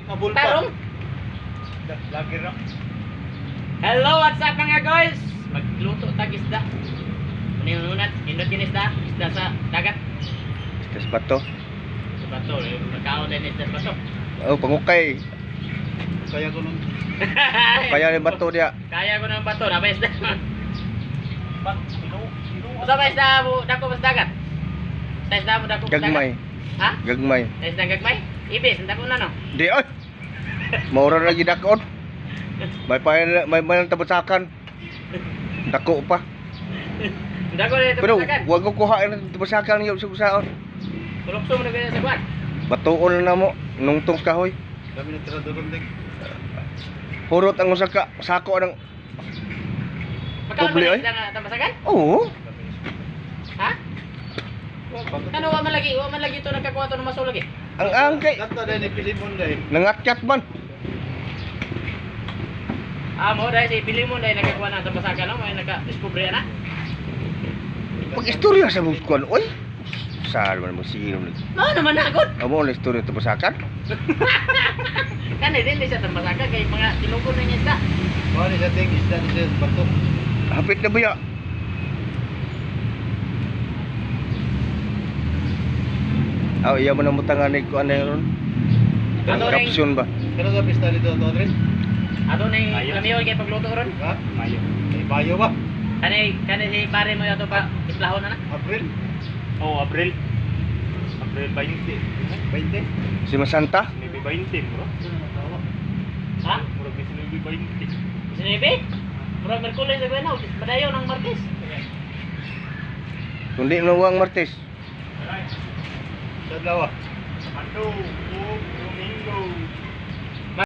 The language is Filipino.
Mabulpa. Tarong. Lagi ra. Hello, what's up mga guys? Magluto tag isda. Unat, indot kin isda sa dagat. Isda sa bato. Sa bato, magkaon din isda sa bato. Oh, pangukay. Kaya ko nung Kaya ni bato dia. Kaya ko ng bato, na isda. bak, Usa ba isda mo dako sa dagat? Sa isda mo dako sa dagat? Gagmay. Ha? Gagmay. Sa isda gagmay? Ibis, dako na no. Di oy. Maura lagi dakon. May tabasakan. Dako pa. Dako na ito Pero sa dagat. wag ko kuha ng tabasakan niyo sa kusaon. Tulokso mo na ganyan sa kwan. Batuon na mo nungtong kahoy. kami na tira doon din. Hurot ang usa ka sako ng Magkano Publi, ba oy? isda na tabasagan? Oo. Ha? Ano wa man lagi to nagkakuha to ng maso lagi. Ang angkay Kato din ipilimon dai. nangatkat man. Mo dahil si pili mo dahil nagkakuha ng tabasagan no, may naka-discovery na. Pag istorya sa muskuan, oy. Saan man mo sige mo. No, naman agad. Amo ang istorya tabasakan. Kan din sa tabasagan kay mga tinugon na niya isda. Mao ni sa ting isda ni sa bato. Hapit na buya. Iya mo na mutangan ni ko ano ron. Ano ring? Kapsyon ba? Pero sa pista dito to rin. Ato na kamiyon kay pagluto ron. Ha? Mayo. Ay bayo ba? Kani si pare mo yato pa islahon na na. April. Oh, April. April 20. 20. Si Masanta? Maybe 20, bro. Ha? Murag bis maybe 20. Sinibi? Murag Merkulis sa Buena, madayo ng Martes. Kundi nawang Martes. Sa dalawa. Sabado, Domingo.